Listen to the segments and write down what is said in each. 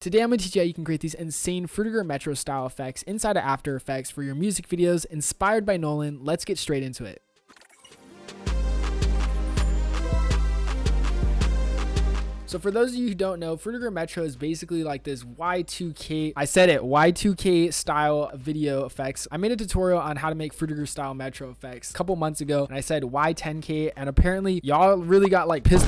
Today I'm going to teach you how you can create these insane Frutiger Metro style effects inside of After Effects for your music videos inspired by Nohluhn. Let's get straight into it. So for those of you who don't know, Frutiger Metro is basically like this Y2K, Y2K style video effects. I made a tutorial on how to make Frutiger style Metro effects a couple months ago, and I said Y10K, and apparently y'all really got like pissed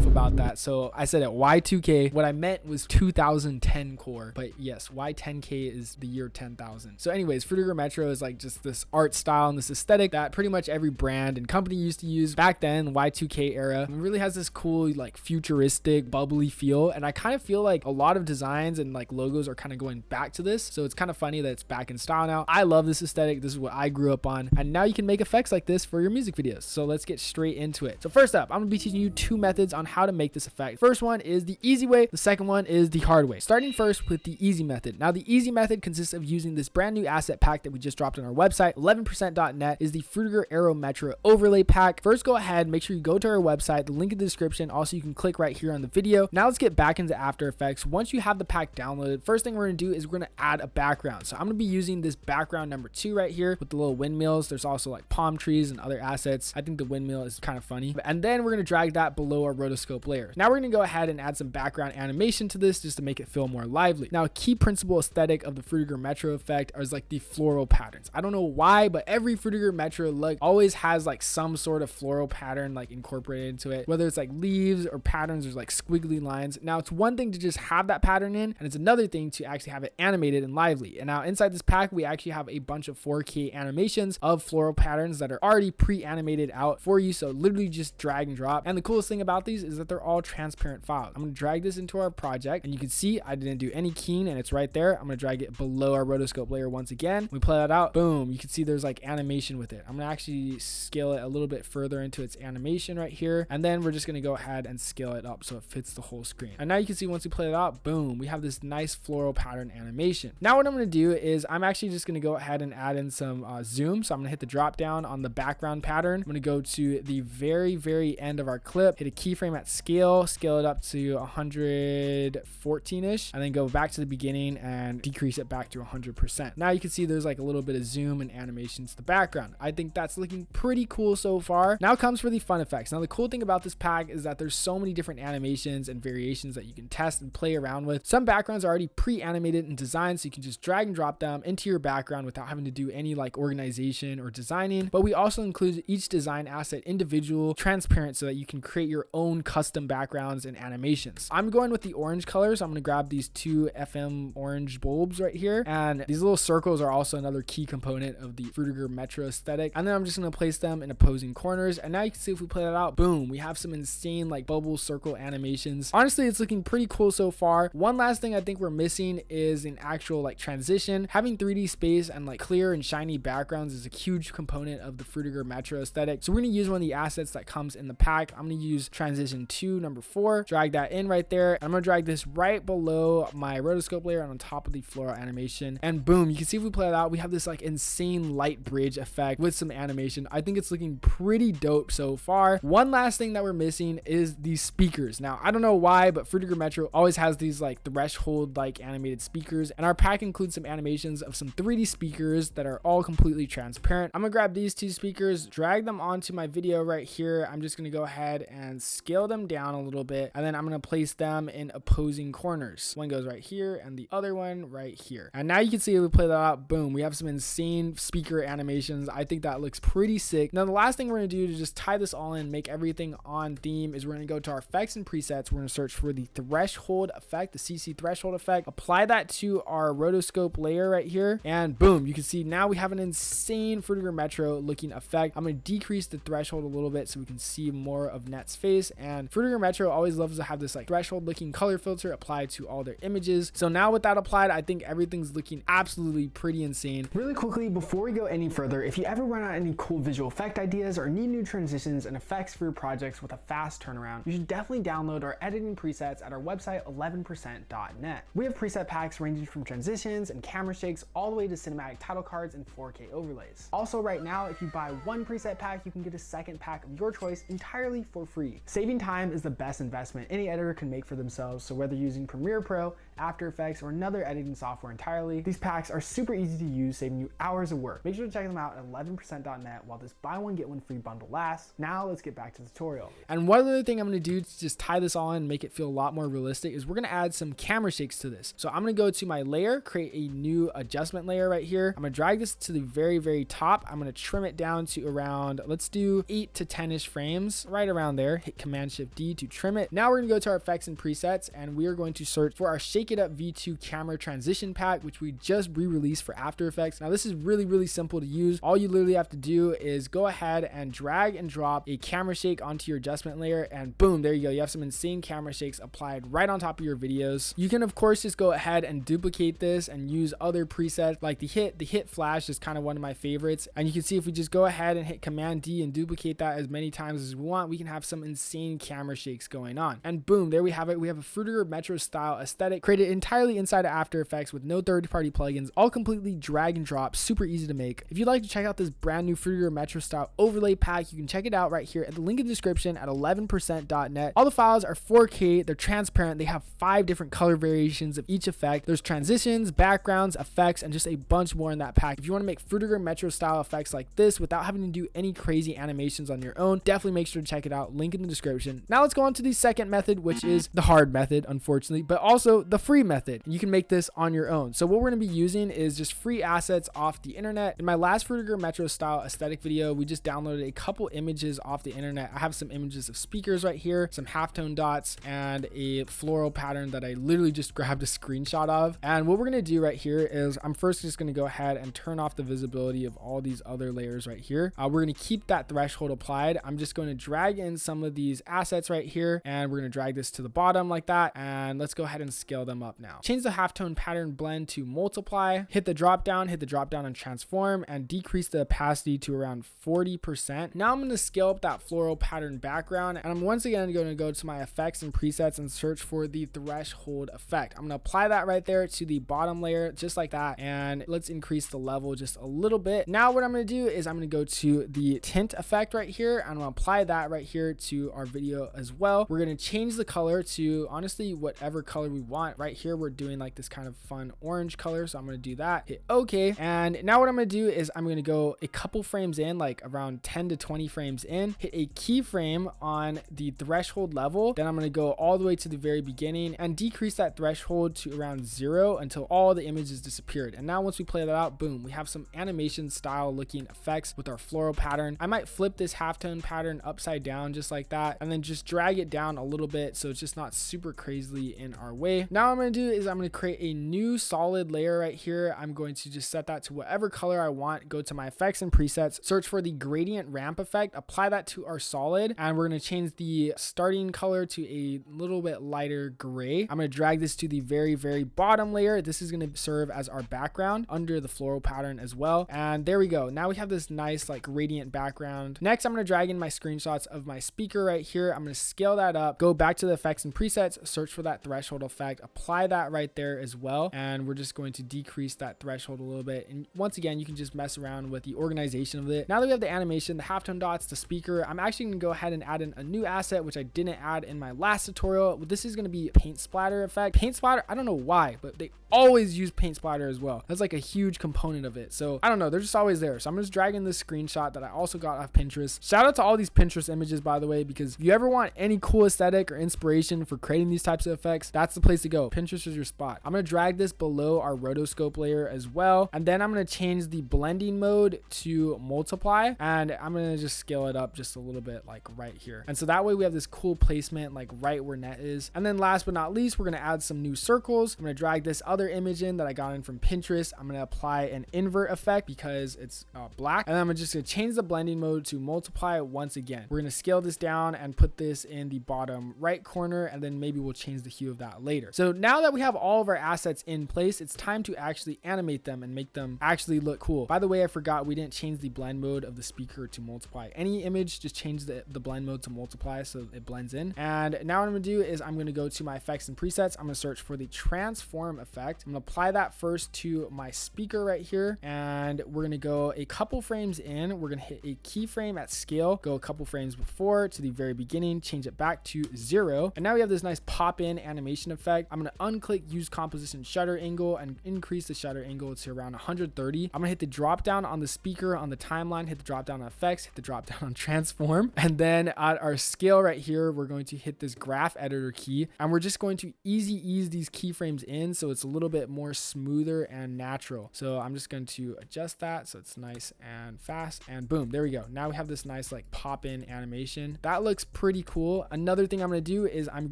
about that. So I said at Y2K, what I meant was 2010 core, but yes, Y10K is the year 10,000. So anyways, Frutiger Metro is like just this art style and this aesthetic that pretty much every brand and company used to use back then, Y2K era. It really has this cool like futuristic bubbly feel, and I kind of feel like a lot of designs and like logos are kind of going back to this, so it's kind of funny that it's back in style now. I love this aesthetic. This is what I grew up on, and now you can make effects like this for your music videos. So let's get straight into it. So first up, I'm gonna be teaching you two methods on how to make this effect. First one is the easy way, the second one is the hard way. Starting first with the easy method. Now the easy method consists of using this brand new asset pack that we just dropped on our website, 11%.net, is the Frutiger Aero Metro overlay pack. First, go ahead, make sure you go to our website, the link in the description. Also, you can click right here on the video. Now let's get back into After Effects. Once you have the pack downloaded, first thing we're going to do is we're going to add a background. So I'm going to be using this background number 2 right here with the little windmills. There's also like palm trees and other assets. I think the windmill is kind of funny. And then we're going to drag that below our rotoscope layer. Now we're going to go ahead and add some background animation to this just to make it feel more lively. Now a key principal aesthetic of the Frutiger Metro effect is like the floral patterns. I don't know why, but every Frutiger Metro look always has like some sort of floral pattern like incorporated into it, whether it's like leaves or patterns or like squiggly lines. Now it's one thing to just have that pattern in, and it's another thing to actually have it animated and lively. And now inside this pack, we actually have a bunch of 4K animations of floral patterns that are already pre-animated out for you. So literally just drag and drop. And the coolest thing about these is that they're all transparent files. I'm going to drag this into our project, and you can see I didn't do any keying, and it's right there. I'm going to drag it below our rotoscope layer once again. We play that out. Boom. You can see there's like animation with it. I'm going to actually scale it a little bit further into its animation right here. And then we're just going to go ahead and scale it up so it fits the whole screen. And now you can see once we play it out, boom, we have this nice floral pattern animation. Now what I'm going to do is I'm actually just going to go ahead and add in some zoom. So I'm going to hit the drop down on the background pattern. I'm going to go to the very end of our clip, hit a keyframe at scale it up to 114-ish, and then go back to the beginning and decrease it back to 100%. Now you can see there's like a little bit of zoom and animations to the background. I think that's looking pretty cool so far. Now comes for the fun effects. Now the cool thing about this pack is that there's so many different animations and variations that you can test and play around with. Some backgrounds are already pre-animated and designed, so you can just drag and drop them into your background without having to do any like organization or designing. But we also include each design asset individual, transparent, so that you can create your own custom backgrounds and animations. I'm going with the orange color, so I'm going to grab these 2 FM orange bulbs right here, and these little circles are also another key component of the Frutiger Metro aesthetic. And then I'm just going to place them in opposing corners, and now you can see if we play that out, boom, we have some insane like bubble circle animations. Honestly, it's looking pretty cool so far. One last thing I think we're missing is an actual like transition. Having 3D space and like clear and shiny backgrounds is a huge component of the Frutiger Metro aesthetic. So we're going to use one of the assets that comes in the pack. I'm going to use transition 2 number 4, drag that in right there. I'm going to drag this right below my rotoscope layer and on top of the floral animation, and boom, you can see if we play it out, we have this like insane light bridge effect with some animation. I think it's looking pretty dope so far. One last thing that we're missing is these speakers. Now I don't know why, but Frutiger Metro always has these like threshold like animated speakers, and our pack includes some animations of some 3D speakers that are all completely transparent. I'm gonna grab these 2 speakers, drag them onto my video right here. I'm just gonna go ahead and scale them down a little bit, and then I'm gonna place them in opposing corners. One goes right here and the other one right here. And now you can see if we play that out, boom, we have some insane speaker animations. I think that looks pretty sick. Now the last thing we're gonna do to just tie this all in, make everything on theme, is we're gonna go to our effects and presets. We're gonna search for the threshold effect, the CC threshold effect, apply that to our rotoscope layer right here, and boom, you can see now we have an insane Frutiger Metro looking effect. I'm gonna decrease the threshold a little bit so we can see more of Net's face. And Frutiger Metro always loves to have this like threshold looking color filter applied to all their images. So now with that applied, I think everything's looking absolutely pretty insane. Really quickly, before we go any further, if you ever run out any cool visual effect ideas or need new transitions and effects for your projects with a fast turnaround, you should definitely download our editing presets at our website 11%.net. We have preset packs ranging from transitions and camera shakes all the way to cinematic title cards and 4K overlays. Also right now, if you buy 1 preset pack, you can get a second pack of your choice entirely for free. Saving time is the best investment any editor can make for themselves, so whether using Premiere Pro, After Effects or another editing software entirely. These packs are super easy to use, saving you hours of work. Make sure to check them out at 11%.net while this buy one get one free bundle lasts. Now let's get back to the tutorial. And one other thing I'm going to do to just tie this on and make it feel a lot more realistic is we're going to add some camera shakes to this. So I'm going to go to my layer, create a new adjustment layer right here. I'm going to drag this to the very top. I'm going to trim it down to around, let's do 8 to 10-ish frames, right around there. Hit Command Shift D to trim it. Now we're going to go to our effects and presets, and we are going to search for our Shake It Up V2 camera transition pack, which we just re-released for After Effects. Now this is really simple to use. All you literally have to do is go ahead and drag and drop a camera shake onto your adjustment layer, and boom, there you go. You have some insane camera shakes applied right on top of your videos. You can of course just go ahead and duplicate this and use other presets like the hit flash is kind of one of my favorites. And you can see if we just go ahead and hit Command D and duplicate that as many times as we want, we can have some insane camera shakes going on. And boom, there we have it. We have a Frutiger Metro style aesthetic created entirely inside of After Effects with no third-party plugins, all completely drag and drop, super easy to make. If you'd like to check out this brand new Frutiger Metro style overlay pack, you can check it out right here at the link in the description at 11%.net. All the files are 4K, they're transparent, they have 5 different color variations of each effect. There's transitions, backgrounds, effects, and just a bunch more in that pack. If you want to make Frutiger Metro style effects like this without having to do any crazy animations on your own, definitely make sure to check it out, link in the description. Now let's go on to the second method, which is the hard method, unfortunately, but also the free method. You can make this on your own. So what we're going to be using is just free assets off the internet. In my last Frutiger Metro style aesthetic video, we just downloaded a couple images off the internet. I have some images of speakers right here, some halftone dots, and a floral pattern that I literally just grabbed a screenshot of. And what we're going to do right here is I'm first just going to go ahead and turn off the visibility of all these other layers right here. We're going to keep that threshold applied. I'm just going to drag in some of these assets right here, and we're going to drag this to the bottom like that. And let's go ahead and scale them up now. Change the halftone pattern blend to multiply, hit the drop down and transform, and decrease the opacity to around 40%. Now I'm going to scale up that floral pattern background, and I'm once again going to go to my effects and presets and search for the threshold effect. I'm going to apply that right there to the bottom layer just like that, and let's increase the level just a little bit. Now what I'm going to do is I'm going to go to the tint effect right here, and I'm going to apply that right here to our video as well. We're going to change the color to honestly whatever color we want. Right here we're doing like this kind of fun orange color, so I'm going to do that, hit OK. And now what I'm going to do is I'm going to go a couple frames in, like around 10 to 20 frames in, hit a keyframe on the threshold level, then I'm going to go all the way to the very beginning and decrease that threshold to around 0 until all the images disappeared. And now once we play that out, boom, we have some animation style looking effects with our floral pattern. I might flip this halftone pattern upside down just like that, and then just drag it down a little bit so it's just not super crazily in our way. Now what I'm going to do is I'm going to create a new solid layer right here. I'm going to just set that to whatever color I want, go to my effects and presets, search for the gradient ramp effect, apply that to our solid, and we're going to change the starting color to a little bit lighter gray. I'm going to drag this to the very bottom layer. This is going to serve as our background under the floral pattern as well. And there we go. Now we have this nice like gradient background. Next, I'm going to drag in my screenshots of my speaker right here. I'm going to scale that up, go back to the effects and presets, search for that threshold effect, apply that right there as well. And we're just going to decrease that threshold a little bit. And once again, you can just mess around with the organization of it. Now that we have the animation, the halftone dots, the speaker, I'm actually going to go ahead and add in a new asset, which I didn't add in my last tutorial. This is going to be paint splatter effect. Paint splatter, I don't know why, but they always use paint splatter as well. That's like a huge component of it. So I don't know, they're just always there. So I'm just dragging this screenshot that I also got off Pinterest. Shout out to all these Pinterest images, by the way, because if you ever want any cool aesthetic or inspiration for creating these types of effects, that's the place to go. Pinterest is your spot. I'm going to drag this below our rotoscope layer as well. And then I'm going to change the blending mode to multiply, and I'm going to just scale it up just a little bit like right here. And so that way we have this cool placement like right where net is. And then last but not least, we're going to add some new circles. I'm going to drag this other image in that I got in from Pinterest. I'm going to apply an invert effect because it's black. And then I'm just going to change the blending mode to multiply once again. We're going to scale this down and put this in the bottom right corner, and then maybe we'll change the hue of that later. So now that we have all of our assets in place, it's time to actually animate them and make them actually look cool. By the way, I forgot we didn't change the blend mode of the speaker to multiply. Any image, just change the blend mode to multiply so it blends in. And now what I'm going to do is I'm going to go to my effects and presets. I'm going to search for the transform effect. I'm going to apply that first to my speaker right here, and we're going to go a couple frames in. We're going to hit a keyframe at scale, go a couple frames before to the very beginning, change it back to 0, and now we have this nice pop in animation effect. I'm going to unclick use composition shutter angle and increase the shutter angle to around 130. I'm gonna hit the drop down on the speaker on the timeline, hit the drop down on effects, hit the drop down on transform, and then at our scale right here, we're going to hit this graph editor key, and we're just going to ease these keyframes in so it's a little bit more smoother and natural. So I'm just going to adjust that so it's nice and fast, and boom, there we go. Now we have this nice like pop in animation. That looks pretty cool. Another thing I'm going to do is I'm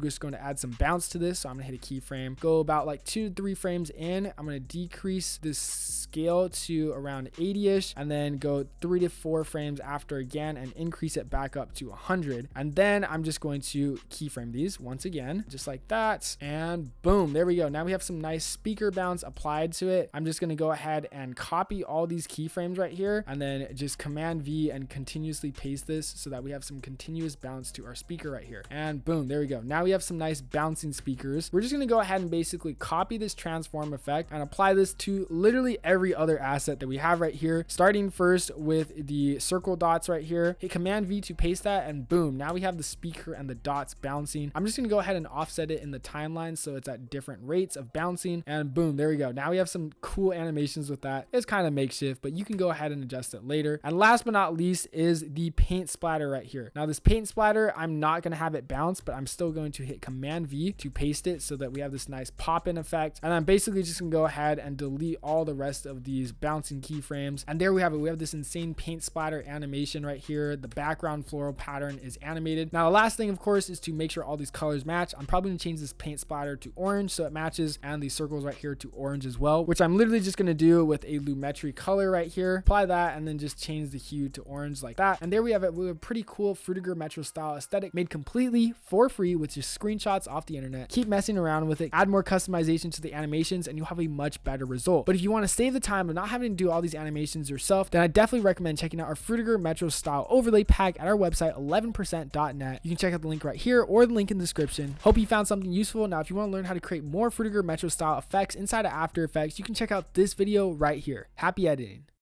just going to add some bounce to this. So I'm going to hit a keyframe, go about like 2 to 3 frames in. I'm going to decrease this scale to around 80ish, and then go 3 to 4 frames after again and increase it back up to 100. And then I'm just going to keyframe these once again, just like that, and boom, there we go. Now we have some nice speaker bounce applied to it. I'm just going to go ahead and copy all these keyframes right here, and then just Command V and continuously paste this so that we have some continuous bounce to our speaker right here. And boom, there we go. Now we have some nice bouncing speakers. We're just going to go ahead and basically copy this transform effect and apply this to literally every other asset that we have right here, starting first with the circle dots right here. Hit Command V to paste that, and boom, now we have the speaker and the dots bouncing. I'm just going to go ahead and offset it in the timeline so it's at different rates of bouncing, and boom, there we go. Now we have some cool animations with that. It's kind of makeshift, but you can go ahead and adjust it later. And last but not least is the paint splatter right here. Now this paint splatter, I'm not going to have it bounce, but I'm still going to hit Command V to paste it so that we have this nice pop-in effect. And I'm basically just going to go ahead and delete all the rest of these bouncing keyframes. And there we have it. We have this insane paint splatter animation right here. The background floral pattern is animated. Now the last thing, of course, is to make sure all these colors match. I'm probably going to change this paint splatter to orange so it matches, and these circles right here to orange as well, which I'm literally just going to do with a Lumetri color right here. Apply that and then just change the hue to orange like that. And there we have it. We have a pretty cool Frutiger Metro style aesthetic made completely for free with just screenshots off the internet. Keep messing around with it, add more customization to the animations, and you'll have a much better result. But if you want to save the time of not having to do all these animations yourself, then I definitely recommend checking out our Frutiger Metro style overlay pack at our website 11%.net. You can check out the link right here or the link in the description. Hope you found something useful. Now if you want to learn how to create more Frutiger Metro style effects inside of After Effects, you can check out this video right here. Happy editing.